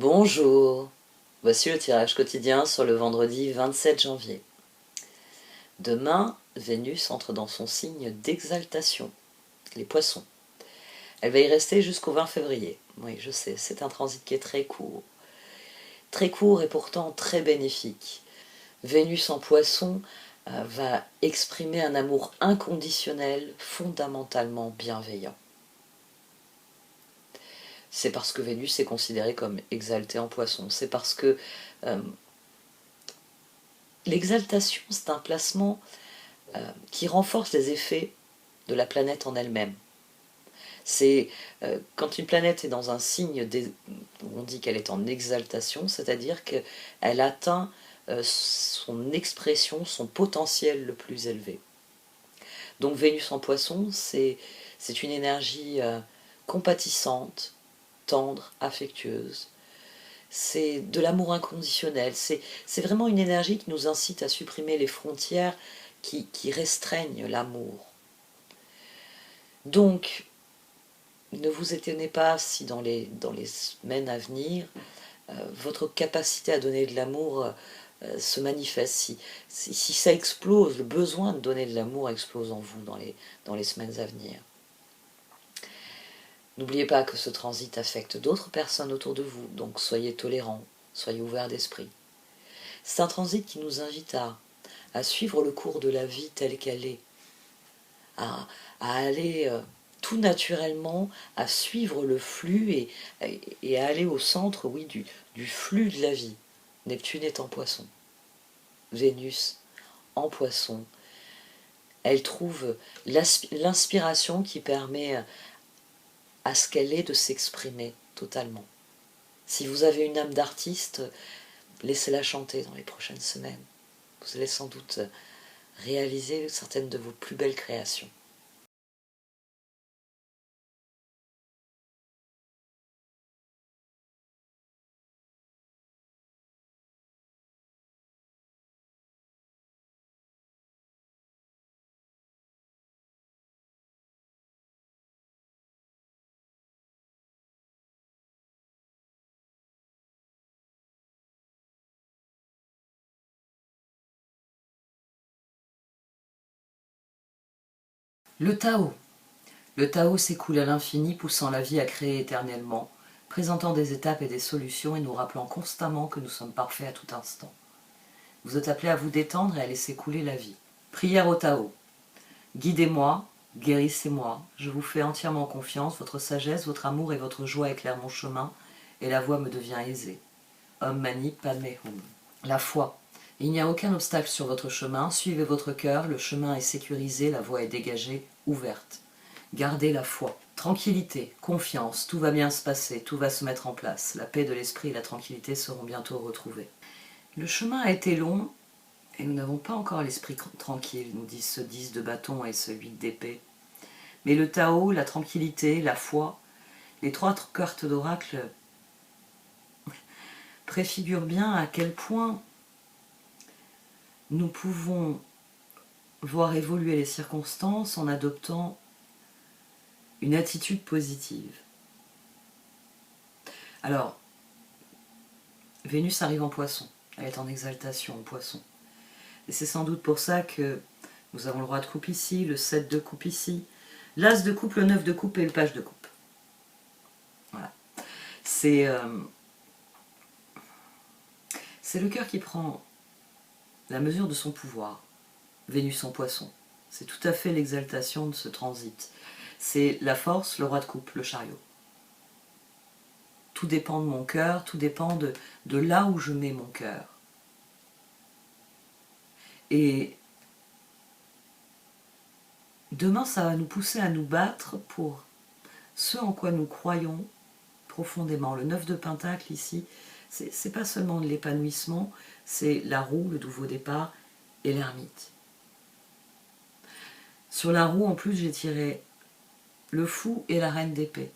Bonjour, voici le tirage quotidien sur le vendredi 27 janvier. Demain, Vénus entre dans son signe d'exaltation, les poissons. Elle va y rester jusqu'au 20 février. Oui, je sais, c'est un transit qui est très court. Très court et pourtant très bénéfique. Vénus en poisson va exprimer un amour inconditionnel, fondamentalement bienveillant. C'est parce que Vénus est considérée comme exaltée en poisson. C'est parce que l'exaltation, c'est un placement qui renforce les effets de la planète en elle-même. C'est quand une planète est dans un signe où on dit qu'elle est en exaltation, c'est-à-dire qu'elle atteint son expression, son potentiel le plus élevé. Donc Vénus en poisson, c'est une énergie compatissante, tendre, affectueuse. C'est de l'amour inconditionnel. C'est vraiment une énergie qui nous incite à supprimer les frontières qui restreignent l'amour. Donc, ne vous étonnez pas si dans les semaines à venir, votre capacité à donner de l'amour se manifeste. Si ça explose, le besoin de donner de l'amour explose en vous dans les semaines à venir. N'oubliez pas que ce transit affecte d'autres personnes autour de vous, donc soyez tolérants, soyez ouverts d'esprit. C'est un transit qui nous invite à suivre le cours de la vie telle qu'elle est, à aller tout naturellement, à suivre le flux et à aller au centre, oui, du flux de la vie. Neptune est en poisson. Vénus en poisson. Elle trouve l'inspiration qui permet à ce qu'elle ait de s'exprimer totalement. Si vous avez une âme d'artiste, laissez-la chanter dans les prochaines semaines. Vous allez sans doute réaliser certaines de vos plus belles créations. Le Tao. Le Tao s'écoule à l'infini, poussant la vie à créer éternellement, présentant des étapes et des solutions et nous rappelant constamment que nous sommes parfaits à tout instant. Vous êtes appelés à vous détendre et à laisser couler la vie. Prière au Tao. Guidez-moi, guérissez-moi, je vous fais entièrement confiance, votre sagesse, votre amour et votre joie éclairent mon chemin, et la voie me devient aisée. Om Mani Padme Hum. La foi. Il n'y a aucun obstacle sur votre chemin, suivez votre cœur, le chemin est sécurisé, la voie est dégagée, ouverte. Gardez la foi. Tranquillité, confiance, tout va bien se passer, tout va se mettre en place. La paix de l'esprit et la tranquillité seront bientôt retrouvées. Le chemin a été long et nous n'avons pas encore l'esprit tranquille, nous disent ce 10 de bâton et ce 8 d'épée. Mais le Tao, la tranquillité, la foi, les trois cartes d'oracle préfigurent bien à quel point nous pouvons voir évoluer les circonstances en adoptant une attitude positive. Alors, Vénus arrive en poisson, elle est en exaltation en poisson. Et c'est sans doute pour ça que nous avons le roi de coupe ici, le 7 de coupe ici, l'as de coupe, le 9 de coupe et le page de coupe. Voilà. C'est le cœur qui prend la mesure de son pouvoir. Vénus en poisson. C'est tout à fait l'exaltation de ce transit. C'est la force, le roi de coupe, le chariot. Tout dépend de mon cœur, tout dépend de là où je mets mon cœur. Et demain, ça va nous pousser à nous battre pour ce en quoi nous croyons profondément. Le 9 de Pentacle ici, c'est pas seulement de l'épanouissement, c'est la roue, le nouveau départ et l'ermite. Sur la roue, en plus, j'ai tiré le fou et la reine d'épée.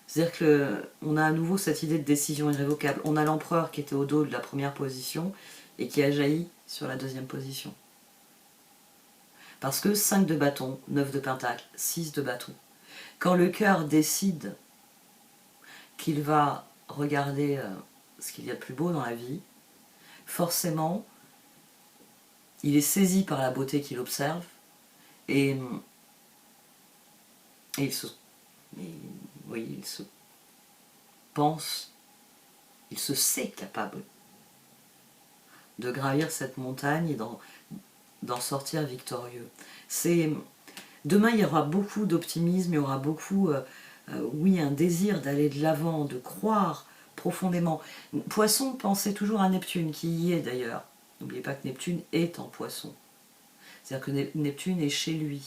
C'est-à-dire qu'on a à nouveau cette idée de décision irrévocable. On a l'empereur qui était au dos de la première position et qui a jailli sur la deuxième position. Parce que 5 de bâton, 9 de pentacle, 6 de bâton. Quand le cœur décide qu'il va regarder ce qu'il y a de plus beau dans la vie, forcément, il est saisi par la beauté qu'il observe et il se pense, il se sait capable de gravir cette montagne et d'en sortir victorieux. Demain, il y aura beaucoup d'optimisme, il y aura beaucoup, oui, un désir d'aller de l'avant, de croire profondément. Poisson, pensez toujours à Neptune, qui y est d'ailleurs. N'oubliez pas que Neptune est en Poisson. C'est-à-dire que Neptune est chez lui.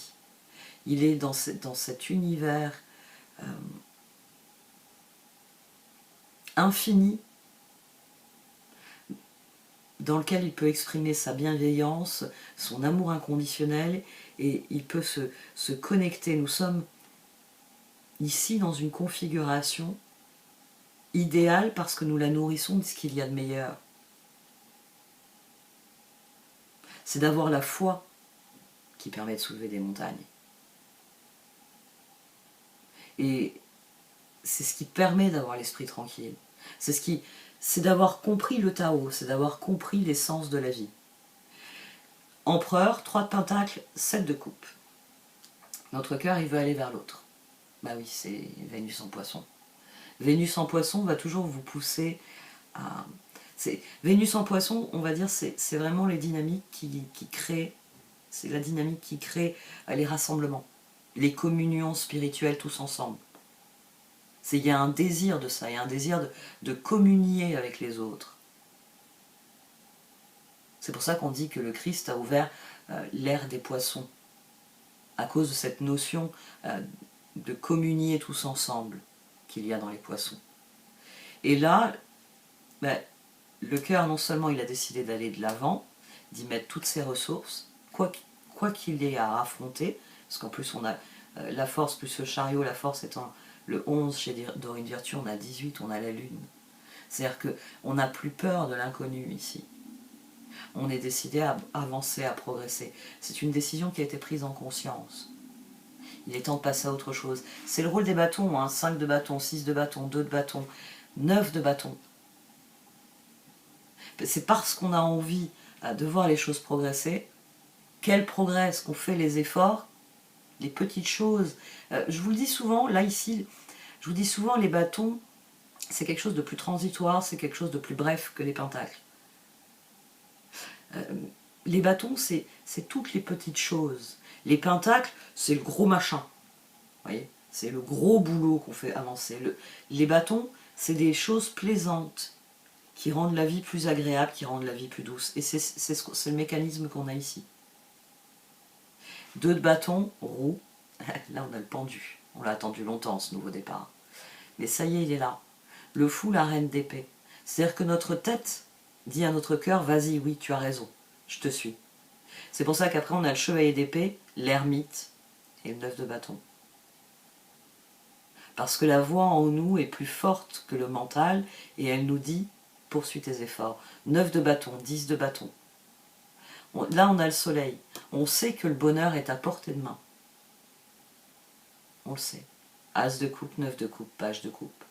Il est dans cet univers infini dans lequel il peut exprimer sa bienveillance, son amour inconditionnel, et il peut se connecter. Nous sommes ici dans une configuration idéale parce que nous la nourrissons de ce qu'il y a de meilleur. C'est d'avoir la foi qui permet de soulever des montagnes. Et c'est ce qui permet d'avoir l'esprit tranquille. C'est d'avoir compris le Tao, c'est d'avoir compris l'essence de la vie. Empereur, 3 de pentacles, 7 de coupe. Notre cœur, il veut aller vers l'autre. Bah oui, c'est Vénus en Poisson. Vénus en Poisson va toujours vous pousser à... Vénus en Poisson, on va dire, c'est vraiment les dynamiques qui créent, c'est la dynamique qui crée les rassemblements, les communions spirituelles tous ensemble. Il y a un désir de ça, il y a un désir de communier avec les autres. C'est pour ça qu'on dit que le Christ a ouvert l'ère des poissons, à cause de cette notion de communier tous ensemble qu'il y a dans les poissons. Et là, le cœur, non seulement il a décidé d'aller de l'avant, d'y mettre toutes ses ressources, quoi qu'il ait à affronter, parce qu'en plus on a la force plus le chariot, la force étant le 11 chez Dorine Virtue, on a 18, on a la lune. C'est-à-dire qu'on n'a plus peur de l'inconnu ici. On est décidé à avancer, à progresser. C'est une décision qui a été prise en conscience. Il est temps de passer à autre chose. C'est le rôle des bâtons, hein, 5 de bâton, 6 de bâton, 2 de bâton, 9 de bâton. C'est parce qu'on a envie de voir les choses progresser. Quel progrès? Est-ce qu'on fait les efforts? Les petites choses. Je vous le dis souvent, là ici, je vous dis souvent, les bâtons, c'est quelque chose de plus transitoire, c'est quelque chose de plus bref que les pentacles. Les bâtons, c'est toutes les petites choses. Les pentacles, c'est le gros machin. Vous voyez, c'est le gros boulot qu'on fait avancer. Les bâtons, c'est des choses plaisantes qui rendent la vie plus agréable, qui rendent la vie plus douce. Et c'est le mécanisme qu'on a ici. 2 de bâton, roue. Là, on a le pendu. On l'a attendu longtemps, ce nouveau départ. Mais ça y est, il est là. Le fou, la reine d'épée. C'est-à-dire que notre tête dit à notre cœur, vas-y, oui, tu as raison, je te suis. C'est pour ça qu'après, on a le chevalier d'épée, l'ermite et le 9 de bâton. Parce que la voix en nous est plus forte que le mental et elle nous dit, poursuis tes efforts. 9 de bâton, 10 de bâton. Là, on a le soleil. On sait que le bonheur est à portée de main. On le sait. As de coupe, 9 de coupe, page de coupe.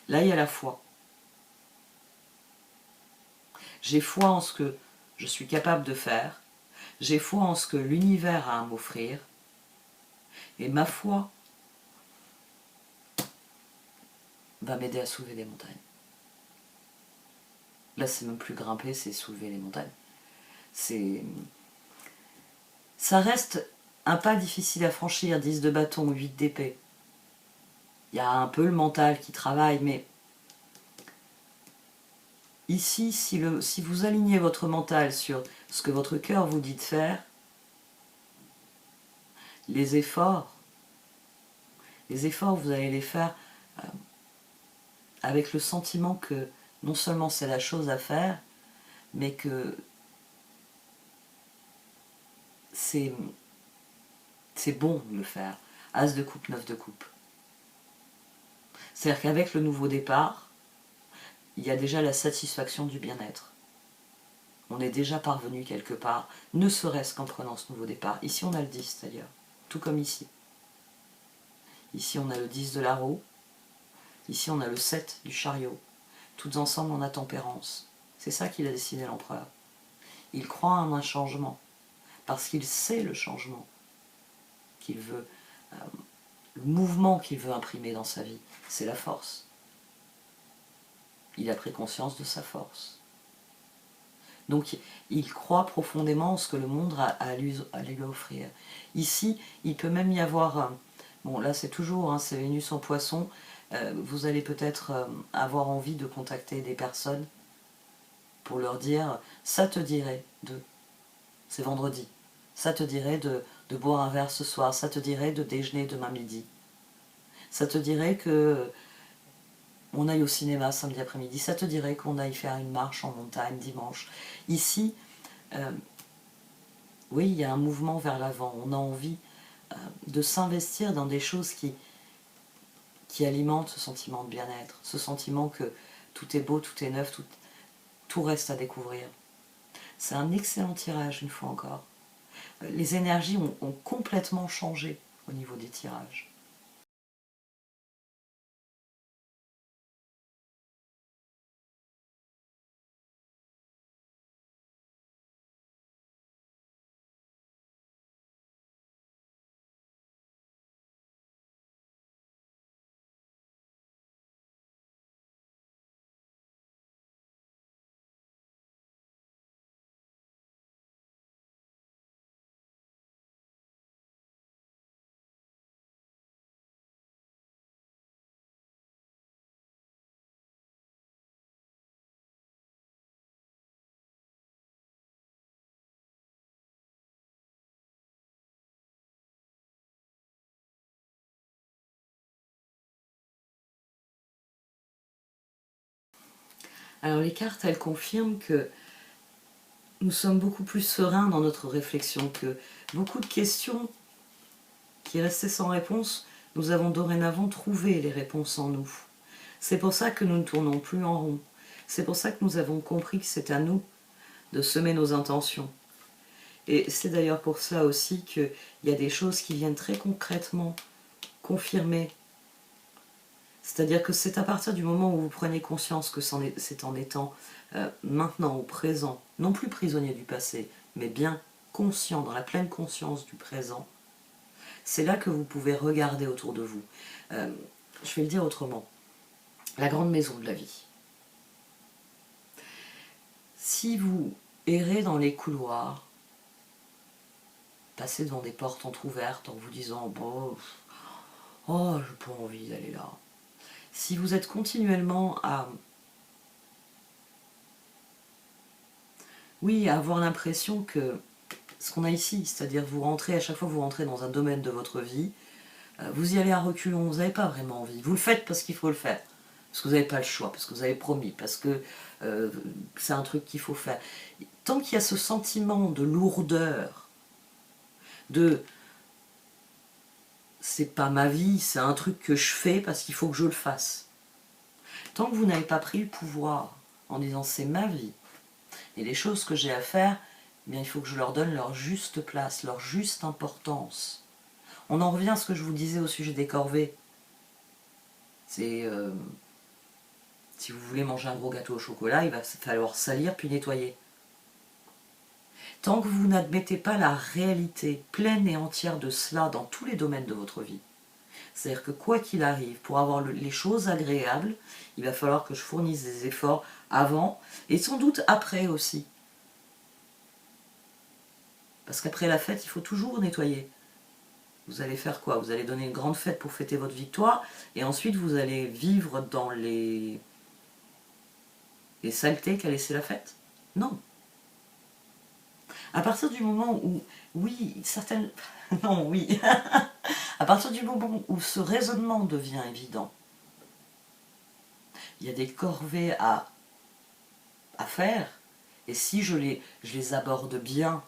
Là, il y a la foi. J'ai foi en ce que je suis capable de faire. J'ai foi en ce que l'univers a à m'offrir. Et ma foi va m'aider à soulever des montagnes. Là, c'est même plus grimper, c'est soulever les montagnes. Ça reste un pas difficile à franchir, 10 de bâton, 8 d'épée. Il y a un peu le mental qui travaille, mais ici, si vous alignez votre mental sur ce que votre cœur vous dit de faire, les efforts, vous allez les faire avec le sentiment que non seulement c'est la chose à faire, mais que c'est bon de le faire. As de coupe, 9 de coupe. C'est-à-dire qu'avec le nouveau départ, il y a déjà la satisfaction du bien-être. On est déjà parvenu quelque part, ne serait-ce qu'en prenant ce nouveau départ. Ici, on a le 10 d'ailleurs, tout comme ici. Ici, on a le 10 de la roue, Ici, on a le 7 du chariot. Toutes ensemble, on a tempérance. C'est ça qu'il a dessiné l'empereur. Il croit en un changement, parce qu'il sait le changement qu'il veut, le mouvement qu'il veut imprimer dans sa vie. C'est la force. Il a pris conscience de sa force. Donc, il croit profondément en ce que le monde a à lui offrir. Ici, il peut même y avoir... Bon, là, c'est toujours, hein, c'est Vénus en Poisson. Vous allez peut-être avoir envie de contacter des personnes pour leur dire « ça te dirait de... » C'est vendredi. Ça te dirait de boire un verre ce soir. Ça te dirait de déjeuner demain midi. Ça te dirait que on aille au cinéma samedi après-midi. Ça te dirait qu'on aille faire une marche en montagne dimanche. Ici, oui, il y a un mouvement vers l'avant. On a envie de s'investir dans des choses qui alimentent ce sentiment de bien-être, ce sentiment que tout est beau, tout est neuf, tout reste à découvrir. C'est un excellent tirage, une fois encore. Les énergies ont complètement changé au niveau des tirages. Alors les cartes, elles confirment que nous sommes beaucoup plus sereins dans notre réflexion, que beaucoup de questions qui restaient sans réponse, nous avons dorénavant trouvé les réponses en nous. C'est pour ça que nous ne tournons plus en rond. C'est pour ça que nous avons compris que c'est à nous de semer nos intentions. Et c'est d'ailleurs pour ça aussi qu'il y a des choses qui viennent très concrètement confirmer. C'est-à-dire que c'est à partir du moment où vous prenez conscience que c'est en étant maintenant, au présent, non plus prisonnier du passé, mais bien conscient, dans la pleine conscience du présent, c'est là que vous pouvez regarder autour de vous. Je vais le dire autrement. La grande maison de la vie. Si vous errez dans les couloirs, passez devant des portes entrouvertes en vous disant « bon, oh, j'ai pas envie d'aller là ». Si vous êtes continuellement à avoir l'impression que ce qu'on a ici, c'est-à-dire vous rentrez, à chaque fois que vous rentrez dans un domaine de votre vie, vous y allez à reculons, vous n'avez pas vraiment envie. Vous le faites parce qu'il faut le faire, parce que vous n'avez pas le choix, parce que vous avez promis, parce que c'est un truc qu'il faut faire. Tant qu'il y a ce sentiment de lourdeur, de c'est pas ma vie, c'est un truc que je fais parce qu'il faut que je le fasse. Tant que vous n'avez pas pris le pouvoir en disant c'est ma vie, et les choses que j'ai à faire, eh bien, il faut que je leur donne leur juste place, leur juste importance. On en revient à ce que je vous disais au sujet des corvées. C'est si vous voulez manger un gros gâteau au chocolat, il va falloir salir puis nettoyer. Tant que vous n'admettez pas la réalité pleine et entière de cela dans tous les domaines de votre vie, c'est-à-dire que quoi qu'il arrive, pour avoir les choses agréables, il va falloir que je fournisse des efforts avant et sans doute après aussi. Parce qu'après la fête, il faut toujours nettoyer. Vous allez faire quoi? Vous allez donner une grande fête pour fêter votre victoire et ensuite vous allez vivre dans les saletés qu'a laissé la fête? Non. À partir du moment où, oui, certaines... non, oui. À partir du moment où ce raisonnement devient évident, il y a des corvées à faire, et si je les aborde bien,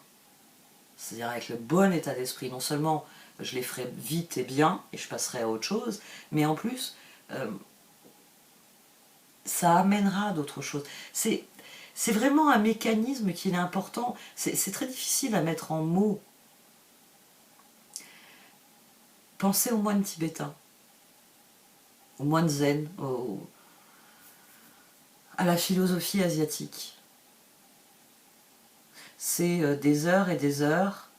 c'est-à-dire avec le bon état d'esprit, non seulement je les ferai vite et bien, et je passerai à autre chose, mais en plus, ça amènera d'autres choses. C'est vraiment un mécanisme qui est important, c'est très difficile à mettre en mots. Pensez aux moines tibétains. au moine zen, à la philosophie asiatique. C'est des heures et des heures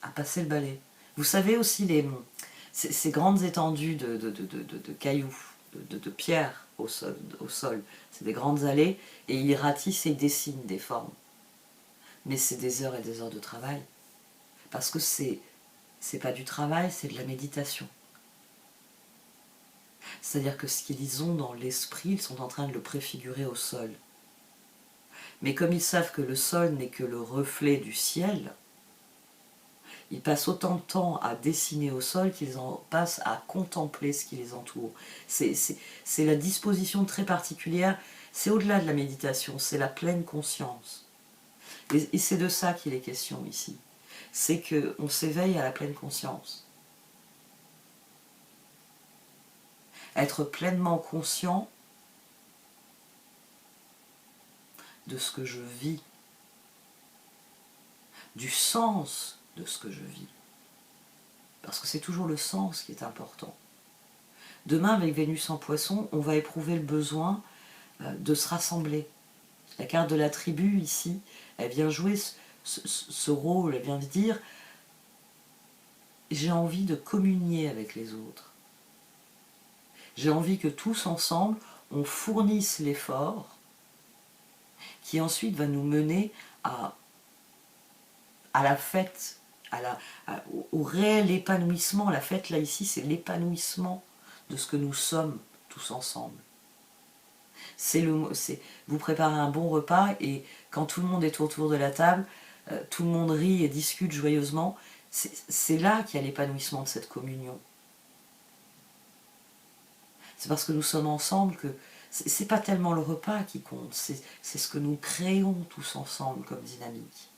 à passer le balai. Vous savez aussi ces grandes étendues de cailloux, de pierres au sol. C'est des grandes allées et ils ratissent et ils dessinent des formes. Mais c'est des heures et des heures de travail. Parce que c'est pas du travail, c'est de la méditation. C'est-à-dire que ce qu'ils ont dans l'esprit, ils sont en train de le préfigurer au sol. Mais comme ils savent que le sol n'est que le reflet du ciel, ils passent autant de temps à dessiner au sol qu'ils en passent à contempler ce qui les entoure. C'est la disposition très particulière, c'est au-delà de la méditation, c'est la pleine conscience. Et c'est de ça qu'il est question ici. C'est qu'on s'éveille à la pleine conscience. Être pleinement conscient de ce que je vis, du sens de ce que je vis. Parce que c'est toujours le sens qui est important. Demain, avec Vénus en Poisson, on va éprouver le besoin de se rassembler. La carte de la tribu, ici, elle vient jouer ce rôle, elle vient dire « j'ai envie de communier avec les autres ». J'ai envie que tous ensemble, on fournisse l'effort qui ensuite va nous mener à la fête, au réel épanouissement. La fête, là, ici, c'est l'épanouissement de ce que nous sommes tous ensemble. Vous préparez un bon repas et quand tout le monde est autour de la table, tout le monde rit et discute joyeusement. C'est là qu'il y a l'épanouissement de cette communion. C'est parce que nous sommes ensemble que c'est pas tellement le repas qui compte, c'est ce que nous créons tous ensemble comme dynamique.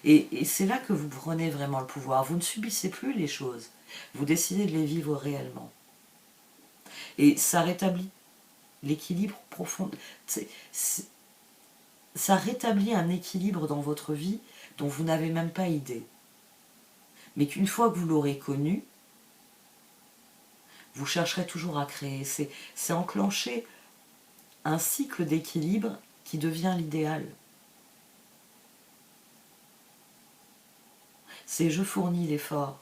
Et c'est là que vous prenez vraiment le pouvoir. Vous ne subissez plus les choses, vous décidez de les vivre réellement. Et ça rétablit l'équilibre profond. Ça rétablit un équilibre dans votre vie dont vous n'avez même pas idée. Mais qu'une fois que vous l'aurez connu, vous chercherez toujours à créer. C'est enclencher un cycle d'équilibre qui devient l'idéal. C'est je fournis l'effort,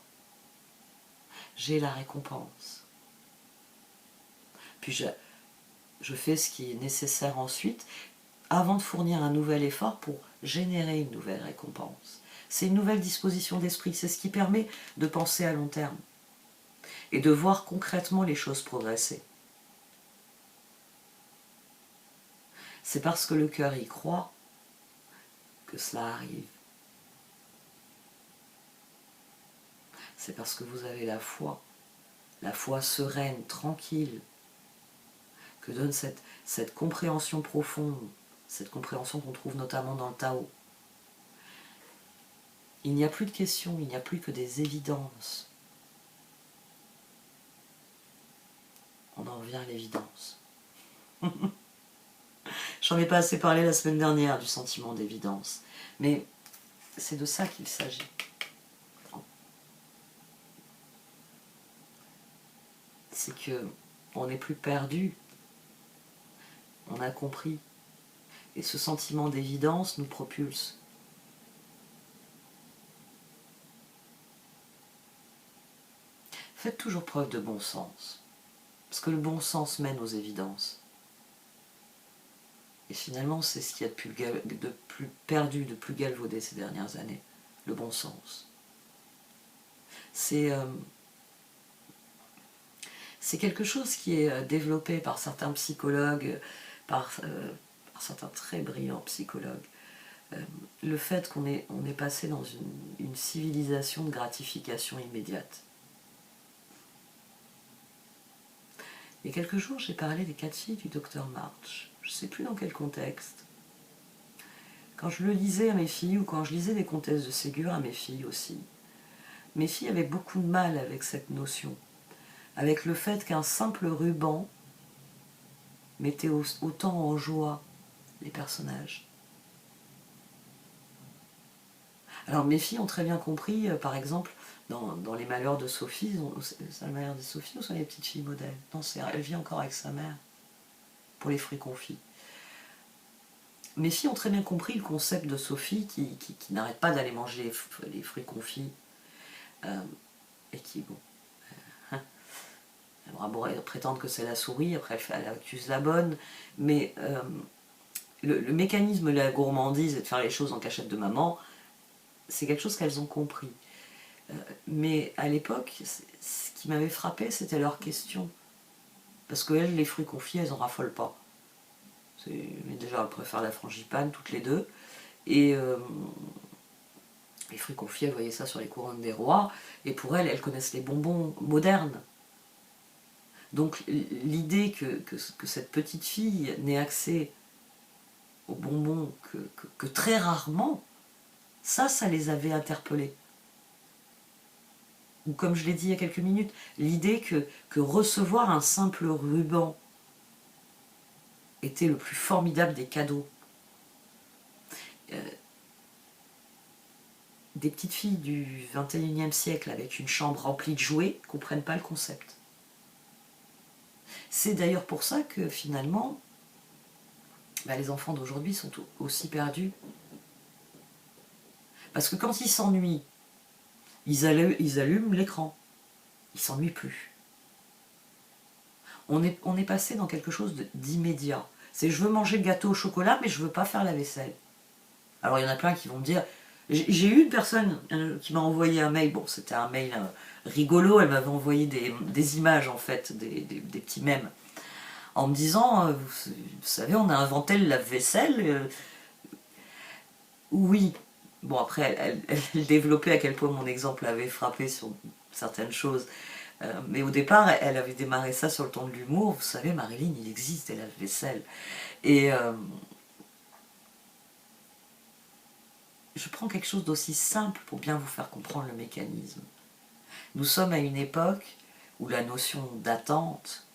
j'ai la récompense. Puis je fais ce qui est nécessaire ensuite, avant de fournir un nouvel effort pour générer une nouvelle récompense. C'est une nouvelle disposition d'esprit, c'est ce qui permet de penser à long terme et de voir concrètement les choses progresser. C'est parce que le cœur y croit que cela arrive. C'est parce que vous avez la foi sereine, tranquille, que donne cette compréhension profonde, cette compréhension qu'on trouve notamment dans le Tao. Il n'y a plus de questions, il n'y a plus que des évidences. On en revient à l'évidence. J'en ai pas assez parlé la semaine dernière du sentiment d'évidence, mais c'est de ça qu'il s'agit. C'est que on n'est plus perdu, on a compris, et ce sentiment d'évidence nous propulse. Faites toujours preuve de bon sens, parce que le bon sens mène aux évidences. Et finalement, c'est ce qu'il y a de plus perdu, de plus galvaudé ces dernières années, le bon sens. C'est quelque chose qui est développé par certains psychologues, par certains très brillants psychologues. Le fait qu'on est passé dans une civilisation de gratification immédiate. Il y a quelques jours, j'ai parlé des 4 filles du docteur March. Je ne sais plus dans quel contexte. Quand je le lisais à mes filles, ou quand je lisais des comtesses de Ségur à mes filles aussi, mes filles avaient beaucoup de mal avec cette notion, avec le fait qu'un simple ruban mettait autant en joie les personnages. Alors mes filles ont très bien compris, par exemple, dans Les Malheurs de Sophie, c'est Le Malheur de Sophie ou sont les petites filles modèles? Non, elle vit encore avec sa mère, pour les fruits confits. Mes filles ont très bien compris le concept de Sophie qui n'arrête pas d'aller manger les fruits confits, et qui, bon, elle aura beau prétendre que c'est la souris, après elle accuse la bonne, mais le mécanisme de la gourmandise et de faire les choses en cachette de maman, c'est quelque chose qu'elles ont compris. Mais à l'époque, ce qui m'avait frappé, c'était leur question. Parce qu'elles, les fruits confits, elles en raffolent pas. Mais déjà, elles préfèrent la frangipane, toutes les deux. Et les fruits confits, elles voyaient ça sur les couronnes des rois. Et pour elles, elles connaissent les bonbons modernes. Donc l'idée que cette petite fille n'ait accès aux bonbons que très rarement, ça les avait interpellées. Ou comme je l'ai dit il y a quelques minutes, l'idée que recevoir un simple ruban était le plus formidable des cadeaux. Des petites filles du 21e siècle avec une chambre remplie de jouets ne comprennent pas le concept. C'est d'ailleurs pour ça que finalement, les enfants d'aujourd'hui sont aussi perdus. Parce que quand ils s'ennuient, ils allument l'écran. Ils ne s'ennuient plus. On est passé dans quelque chose d'immédiat. C'est je veux manger le gâteau au chocolat, mais je ne veux pas faire la vaisselle. Alors il y en a plein qui vont me dire... J'ai eu une personne qui m'a envoyé un mail, bon c'était un mail rigolo, elle m'avait envoyé des images en fait, des petits mèmes, en me disant, vous savez, on a inventé le lave-vaisselle. Oui, bon après elle développait à quel point mon exemple avait frappé sur certaines choses. Mais au départ, elle avait démarré ça sur le ton de l'humour. Vous savez, Marilyn, il existe des lave-vaisselle. Et je prends quelque chose d'aussi simple pour bien vous faire comprendre le mécanisme. Nous sommes à une époque où la notion d'attente,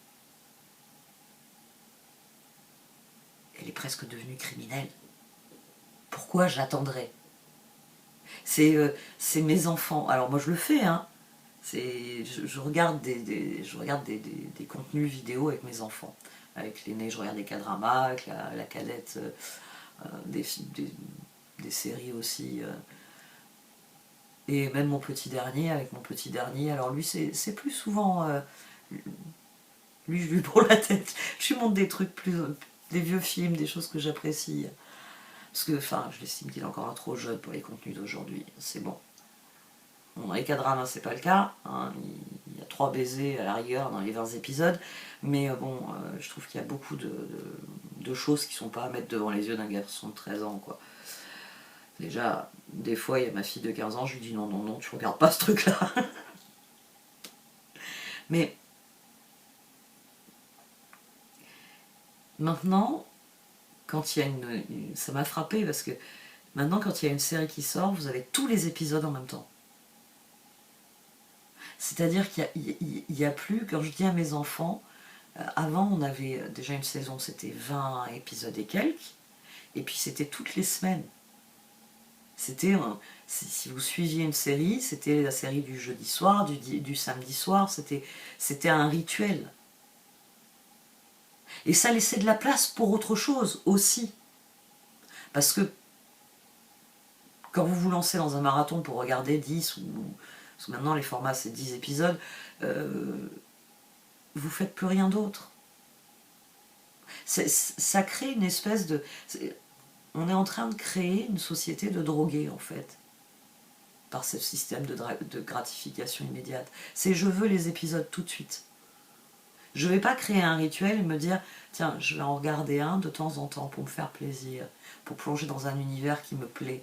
elle est presque devenue criminelle. Pourquoi j'attendrais? C'est mes enfants. Alors moi je le fais, hein. Je regarde des contenus vidéo avec mes enfants. Avec l'aîné, je regarde des K-dramas, avec la cadette, des séries aussi. Et même mon petit dernier, alors lui c'est plus souvent... lui je lui prends la tête. Je lui montre des trucs des vieux films, des choses que j'apprécie. Parce que, je l'estime qu'il est encore trop jeune pour les contenus d'aujourd'hui. C'est bon. Bon, dans les K-dramas, c'est pas le cas. Hein. Il y a 3 baisers à la rigueur dans les 20 épisodes. Mais bon, je trouve qu'il y a beaucoup de choses qui sont pas à mettre devant les yeux d'un garçon de 13 ans, quoi. Déjà, des fois, il y a ma fille de 15 ans, je lui dis non, tu regardes pas ce truc-là. Mais maintenant, quand il y a ça m'a frappé parce que maintenant, quand il y a une série qui sort, vous avez tous les épisodes en même temps. C'est-à-dire qu'il n'y a plus, quand je dis à mes enfants, avant on avait déjà une saison, c'était 20 épisodes et quelques, et puis c'était toutes les semaines. C'était, si vous suiviez une série, c'était la série du jeudi soir, du samedi soir, c'était un rituel. Et ça laissait de la place pour autre chose aussi. Parce que quand vous vous lancez dans un marathon pour regarder 10 parce que maintenant les formats c'est 10 épisodes, vous faites plus rien d'autre. Ça crée une espèce de... On est en train de créer une société de drogués en fait, par ce système de gratification immédiate. C'est je veux les épisodes tout de suite. Je ne vais pas créer un rituel et me dire tiens, je vais en regarder un de temps en temps pour me faire plaisir, pour plonger dans un univers qui me plaît.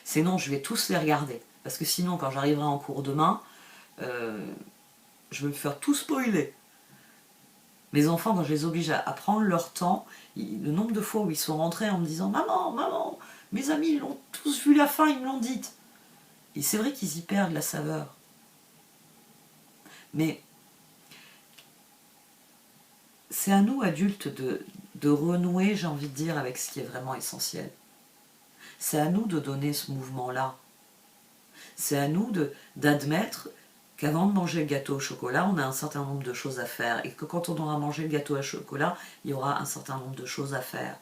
Sinon, je vais tous les regarder. Parce que sinon, quand j'arriverai en cours demain, je vais me faire tout spoiler. Mes enfants, quand je les oblige à prendre leur temps, le nombre de fois où ils sont rentrés en me disant « Maman, mes amis, ils l'ont tous vu la fin, ils me l'ont dit. » Et c'est vrai qu'ils y perdent la saveur. Mais c'est à nous, adultes, de renouer, j'ai envie de dire, avec ce qui est vraiment essentiel. C'est à nous de donner ce mouvement-là. C'est à nous d'admettre qu'avant de manger le gâteau au chocolat, on a un certain nombre de choses à faire. Et que quand on aura mangé le gâteau au chocolat, il y aura un certain nombre de choses à faire.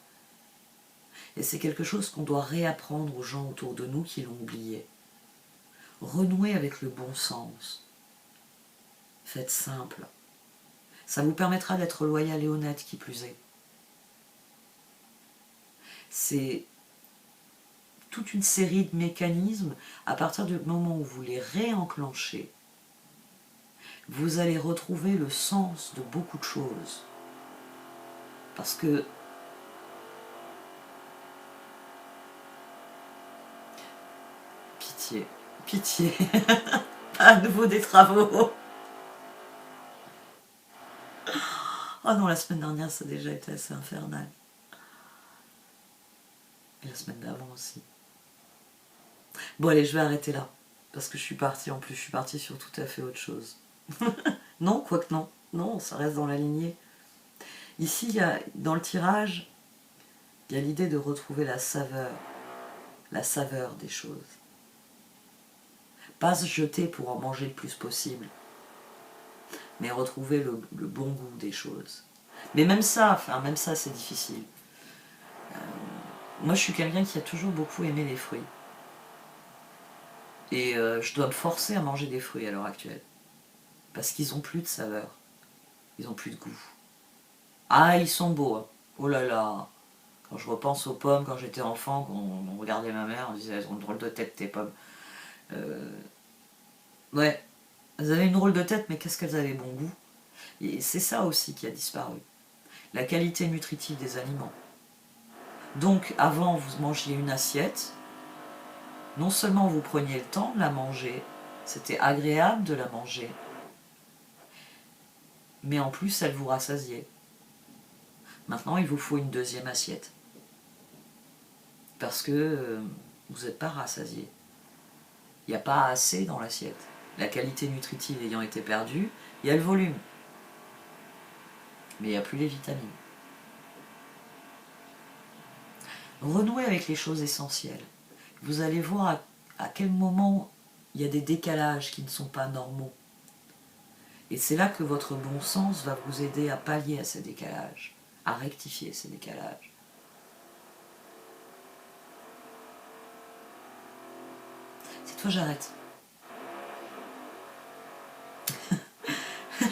Et c'est quelque chose qu'on doit réapprendre aux gens autour de nous qui l'ont oublié. Renouer avec le bon sens. Faites simple. Ça vous permettra d'être loyal et honnête, qui plus est. C'est toute une série de mécanismes. À partir du moment où vous les réenclenchez, vous allez retrouver le sens de beaucoup de choses. Parce que pitié, pitié, pas à nouveau des travaux. Oh non, la semaine dernière, ça a déjà été assez infernal. Et la semaine d'avant aussi. Bon allez, je vais arrêter là. Parce que je suis partie, en plus, je suis partie sur tout à fait autre chose. Non, quoique non. Non, ça reste dans la lignée. Ici, il y a, dans le tirage, il y a l'idée de retrouver la saveur des choses. Pas se jeter pour en manger le plus possible, mais retrouver le bon goût des choses. Mais même ça c'est difficile. Moi je suis quelqu'un qui a toujours beaucoup aimé les fruits. Et je dois me forcer à manger des fruits à l'heure actuelle. Parce qu'ils n'ont plus de saveur. Ils n'ont plus de goût. Ah, ils sont beaux. Hein. Oh là là. Quand je repense aux pommes, quand j'étais enfant, quand on regardait ma mère, on disait elles ont une drôle de tête tes pommes. Ouais, elles avaient une drôle de tête, mais qu'est-ce qu'elles avaient bon goût. Et c'est ça aussi qui a disparu. La qualité nutritive des aliments. Donc avant vous mangiez une assiette, non seulement vous preniez le temps de la manger, c'était agréable de la manger, mais en plus elle vous rassasiait. Maintenant il vous faut une deuxième assiette. Parce que vous n'êtes pas rassasié. Il n'y a pas assez dans l'assiette. La qualité nutritive ayant été perdue, il y a le volume. Mais il n'y a plus les vitamines. Renouez avec les choses essentielles. Vous allez voir à quel moment il y a des décalages qui ne sont pas normaux. Et c'est là que votre bon sens va vous aider à pallier à ces décalages, à rectifier ces décalages. C'est toi, j'arrête.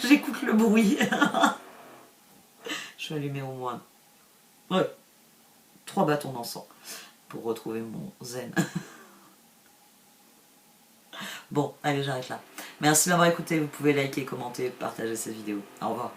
J'écoute le bruit. Je vais allumer au moins 3 bâtons d'encens pour retrouver mon zen. Bon, allez, j'arrête là. Merci de m'avoir écouté. Vous pouvez liker, commenter, partager cette vidéo. Au revoir.